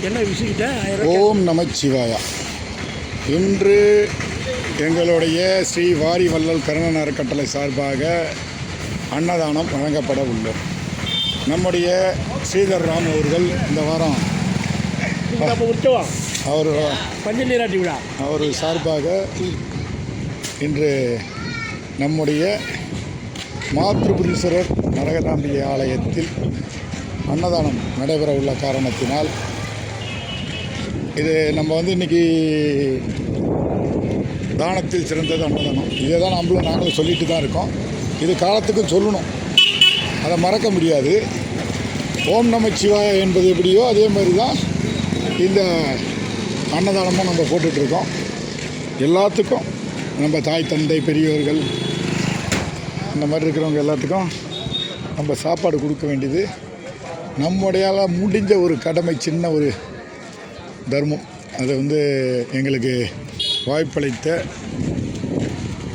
என்ன விஷயத்த ஓம் நமச்சிவாயா. இன்று எங்களுடைய ஸ்ரீ வாரி வள்ளல் கருணன் அறக்கட்டளை சார்பாக அன்னதானம் வழங்கப்பட உள்ளோம். நம்முடைய ஸ்ரீதர் ராம் அவர்கள் இந்த வாரம் உற்சவம் அவர் பஞ்ச நீராட்டி விழா அவர் சார்பாக இன்று நம்முடைய மாத்ருபுரீஸ்வரர் நரகதாம்பிகை ஆலயத்தில் அன்னதானம் நடைபெற உள்ள காரணத்தினால் இது நம்ம இன்றைக்கி தானத்தில் சிறந்தது அன்னதானம். இதை தான் நாங்களும் சொல்லிட்டு தான் இருக்கோம். இது காலத்துக்கும் சொல்லணும், அதை மறக்க முடியாது. ஓம் நமச்சிவாயா என்பது எப்படியோ அதே மாதிரி தான் இந்த அன்னதானமும் நம்ம போட்டுட்ருக்கோம். எல்லாத்துக்கும் நம்ம தாய் தந்தை பெரியவர்கள் இந்த மாதிரி இருக்கிறவங்க எல்லாத்துக்கும் நம்ம சாப்பாடு கொடுக்க வேண்டியது நம்முடையால் முடிஞ்ச ஒரு கடமை, சின்ன ஒரு தர்மம். அதை எங்களுக்கு வாய்ப்பளித்த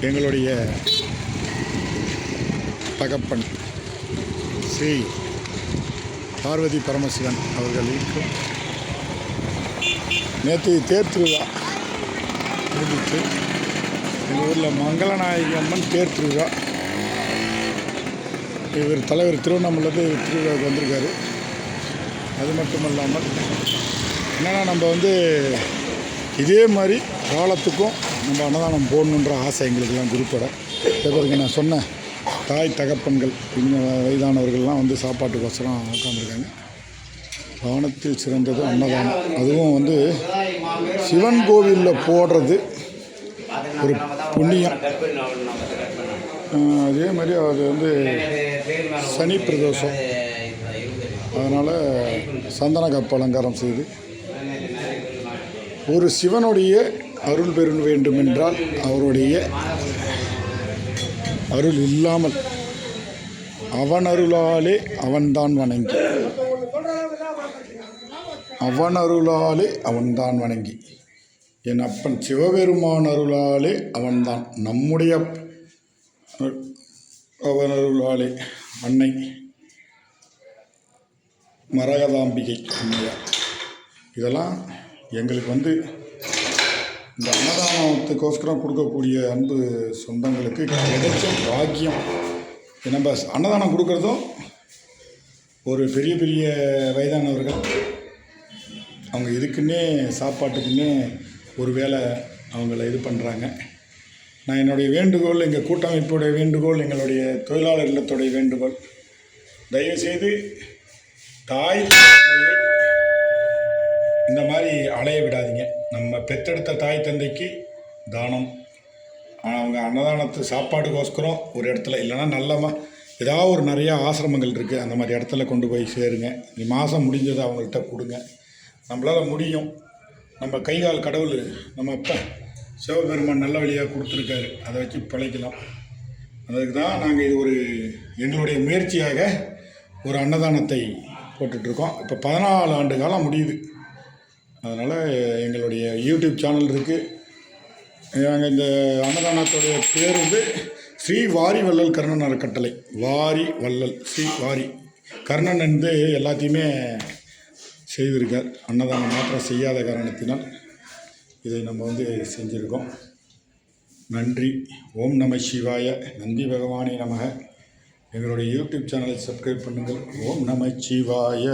எங்களுடைய தகப்பன் ஸ்ரீ பார்வதி பரமசிவன் அவர்களுக்கும் நேற்று தேர் திருவிழா முடிஞ்சிச்சு. எங்கள் ஊரில் மங்களநாயகி அம்மன் தேர் திருவிழா. இவர் தலைவர் திருவண்ணாமலையிலேருந்து திருவிழாவுக்கு வந்திருக்காரு. அது மட்டும் இல்லாமல் என்னென்னா நம்ம இதே மாதிரி காலத்துக்கும் நம்ம அன்னதானம் போடணுன்ற ஆசை எங்களுக்கெல்லாம் குரூப்போட. பிறகு நான் சொன்ன தாய் தகப்பன்கள் இன்னும் வயதானவர்கள்லாம் சாப்பாட்டுக்கோசரம் உட்காந்துருக்காங்க. தானத்தில் சிறந்தது அன்னதானம். அதுவும் சிவன் கோவிலில் போடுறது ஒரு புண்ணியம். அதே மாதிரி அது சனி பிரதோஷம், அதனால் சந்தன கப்பு அலங்காரம் செய்து ஒரு சிவனுடைய அருள் பெற வேண்டுமென்றால் அவருடைய அருள் இல்லாமல் அவன் அருளாலே அவன்தான் வணங்கி, அவன் அருளாலே அவன்தான் வணங்கி, என் அப்பன் சிவபெருமான் அருளாலே அவன்தான் நம்முடைய அவன் அருளாலே அன்னை மரகதாம்பிகை அம்மையார். இதெல்லாம் எங்களுக்கு இந்த அன்னதானத்துக்கோஸ்கரம் கொடுக்கக்கூடிய அன்பு சொந்தங்களுக்கு கிடைச்ச பாக்கியம். நம்ம அன்னதானம் கொடுக்குறதும் ஒரு பெரிய பெரிய வயதானவர்கள் அவங்க இதுக்குன்னே சாப்பாட்டுக்குன்னே ஒரு வேளை அவங்கள இது பண்ணுறாங்க. நான் என்னுடைய வேண்டுகோள், எங்கள் கூட்டமைப்புடைய வேண்டுகோள், எங்களுடைய தொழிலாளர் இல்லத்துடைய வேண்டுகோள், தயவுசெய்து தாய் இந்த மாதிரி அலைய விடாதீங்க. நம்ம பெற்றெடுத்த தாய் தந்தைக்கு தானம், அவங்க அன்னதானத்து சாப்பாடுக்கோஸ்கரம் ஒரு இடத்துல இல்லைன்னா ஏதாவது ஒரு நிறையா ஆசிரமங்கள் இருக்குது, அந்த மாதிரி இடத்துல கொண்டு போய் சேருங்க. மாதம் முடிஞ்சதை அவங்கள்ட்ட கொடுங்க. நம்மளால் முடியும். நம்ம கைகால் கடவுள் நம்ம அப்பா சிவபெருமான் நல்ல வழியாக கொடுத்துருக்காரு, அதை வச்சு பிழைக்கலாம். அதுக்கு தான் நாங்கள் இது எங்களுடைய முயற்சியாக ஒரு அன்னதானத்தை போட்டுட்ருக்கோம். இப்போ 14 ஆண்டு காலம் முடியுது. அதனால் எங்களுடைய யூடியூப் சேனல் இருக்குது. நாங்கள் இந்த அன்னதானத்துடைய பேர் ஸ்ரீ வாரி வள்ளல் கருணன் அறக்கட்டளை. வாரி வள்ளல் ஸ்ரீ வாரி கர்ணன் எல்லாத்தையுமே செய்திருக்கார். அன்னதானம் மாத்திரம் செய்யாத காரணத்தினால் இதை நம்ம செஞ்சுருக்கோம். நன்றி. ஓம் நம சிவாய. நந்தி பகவானே நமக. எங்களுடைய யூடியூப் சேனலை சப்ஸ்கிரைப் பண்ணுங்கள். ஓம் நம சிவாய.